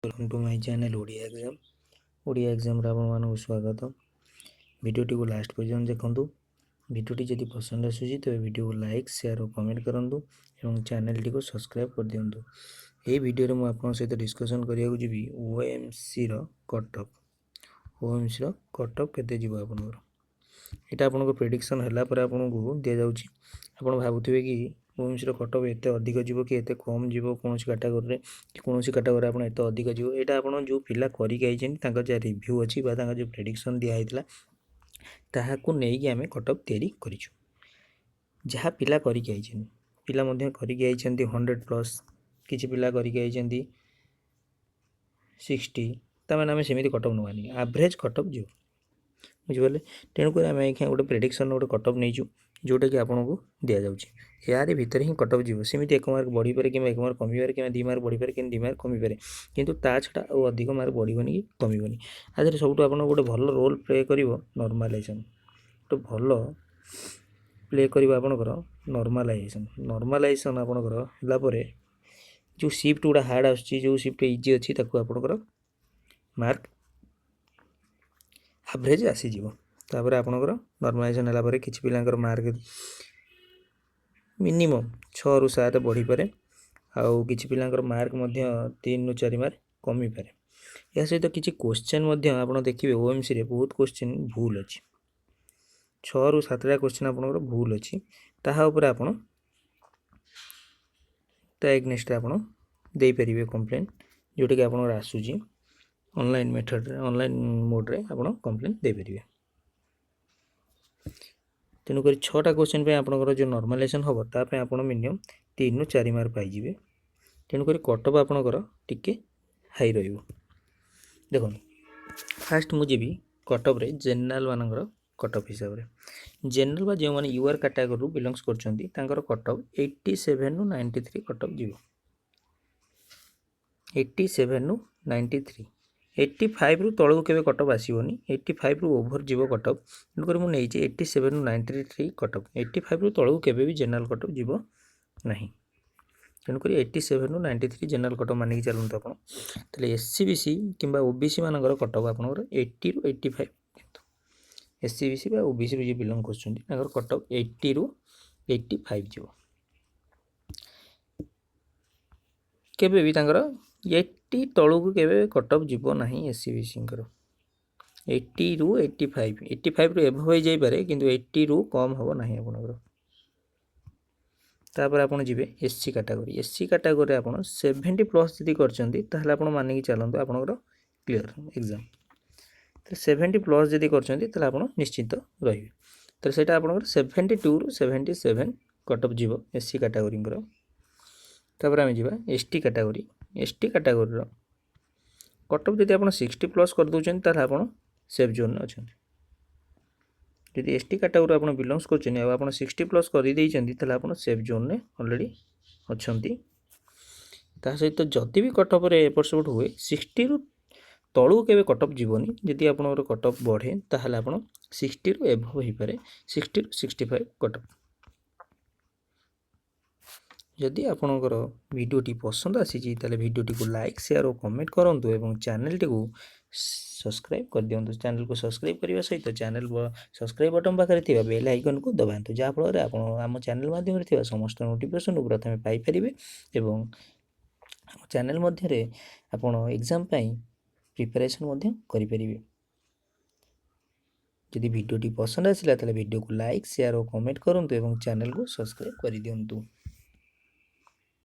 Welcome to my channel Odia exam आपको स्वागत। वीडियोटी को लास्ट पर्यंत देखूँ। वीडियोटी जदि पसंद आसूँ तो वीडियो को लाइक शेयर और कमेंट करूँ और चैनल टी को सब्सक्राइब कर दिंतु। ये वीडियो में आप सहित डिस्कसन करने जी ओएमसी कट ऑफ केते जीव आपनकर यहाँ आपन प्रेडिक्शन है आपको दि जाऊँगी। आप भावुवे कि ओएमसी कट ऑफ एत अधिक जीव कि एत कम जीव कौन कैटेगोरी कौन कैटेगोरी आप एत अधिक जीव यहाँ आप जो पिला करके जहाँ रिव्यू अच्छी जो प्रेडिक्शन दिखाई ताकू नहीं आम कट ऑफ तैयारी करूँ। जहाँ पिला करके पिला 100+ किसी पिला करके 60 तमें आम सेमती cut off Nawani average cut off जीव बुझे। तेणुक आम गोटे प्रेडिक्शन गोटे कट ऑफ नहीं जोटा कि आपको दि जाऊँगी यार भितर ही कट ऑफ जीव सेमती 1 मार्क बढ़ी पारे कि 1 मार्क कमी पारे कि 2 मार्क बढ़ी पारे कि 2 मार्क कमी पारे किंतु ता छड़ा और अधिक मार्क बढ़ोनी कि कमी आज सब आप गोटे भल रोल प्ले कर नॉर्मलाइजेशन गोटे भल प्ले कर आपणकर नॉर्मलाइजेशन आपणकर जो शिफ्ट गुड़ा हार्ड आसूँ जो शिफ्ट इजी अच्छी आपणकर मार्क एवरेज आसीज तापर आपणकर नॉर्मलाइजेशन है कि पिलांकर मार्क मिनिमम 6 ରୁ 7 बढ़ी पारे आउ किछि पिलांकर मार्क 3 ରୁ 4 मार्क कमी पारे। या सहित किछि क्वेश्चन आप देखिए ओएमसी रे बहुत क्वेश्चन भूल अच्छी 6 ରୁ 7टा क्वेश्चन आपणकर भूल अच्छी ताहा ऊपर आपण ता एग्नेस्ट आपण दे परिबे कंप्लेन जोटा कि आपणकर आसूजी ऑनलाइन मेथड ऑनलाइन मोड रे आपण कंप्लेन दे परिबे। तेणुक 6टा क्वेश्चन पे आपणकर जो नॉर्मलाइजेशन हम ताप आप मिनिमम 3 ରୁ 4 मार्क पाइबे। तेणुक कट ऑफ आपणकर टिके हाई रहिबो। देखो फास्ट मुझे भी कट ऑफ रे जनरल मानकर कट ऑफ हिसाब रे जनरल बा जो माने यूआर कैटेगरी बिलोंग्स करछंती तांकर कट ऑफ 87 ରୁ 93 कट ऑफ जीवो 87 ରୁ 93 85 ରୁ तळू केबे कट ऑफ आसीबोनी 85 ରୁ ओभर जीवो कट ऑफ तेणुक मु नै 87 ରୁ 93 कट ऑफ 85 ରୁ तळू केबे भी जनरल कट ऑफ जीवो नहीं। तेणुक 87 ରୁ 93 जनरल कट ऑफ मानिक चलत आप एससीबीसी किंबा ओबीसी मानकर कट ऑफ आपनकर 80 ରୁ 85 एससीबीसी बा ओबीसी रू जे बिलोंग करछंती ताकर कट ऑफ 80 ରୁ 85 जीवो केबे भी तांकर 80 तळू को केबे कट ऑफ जीवो नहीं। एससीबीसी 80 ରୁ 85 ରୁ एभव हो जाई पारे किंतु 80 ରୁ कम हो नहीं आपनकर। तापर आपण जिवे एससी कैटेगरी आपण 70+ यदि करछंती ताहले आपण मानिक चलंतु आपनकर क्लियर एग्जाम तो 70+ यदि करछंती ताहले आपण निश्चित रहिबे। तो सेटा आपनकर 72 ରୁ 77 कट ऑफ जीवो एससी कैटेगरी कर। तापर आमे जिबा एसटी कैटेगरी रो कट ऑफ यदि आपण 60+ कर दोछन ताहले आपण सेफ जोन में अछन। यदि एसटी कैटेगरी आप बिलोंग्स कर 60+ कर देते सेफ जोन में ऑलरेडी अच्छी। ता सहित जदि भी कट ऑफ रे एपट सेपट हुए 60 ରୁ तळू केबे कट ऑफ जीवनी यदि आपनकर कट ऑफ बढ़े ताहले आपण 60 ରୁ एभव हो पारे 60 ରୁ 65 कट ऑफ। जदि आपनकर वीडियोटी पसंद आसी ताले वीडियोटी को लाइक शेयर और कमेंट करंतु एवं चैनल टी को सब्सक्राइब कर दियंतु। चैनल को सब्सक्राइब करने सहित चैनल सब्सक्राइब बटन पाखे थिबा बेल आइकन को दबांतु जहाँ फल आप आम चैनल माध्यम थिबा समस्त नोटिफिकेशन प्रथमे पाई परिबे एवं चैनल मध्य आपण एग्जाम पाई प्रिपरेशन मध्य करि परिबे। यदि वीडियोटी पसंद आसिला ताले वीडियो को लाइक शेयर और कमेंट करंतु एवं चैनल को सब्सक्राइब कर दियंतु।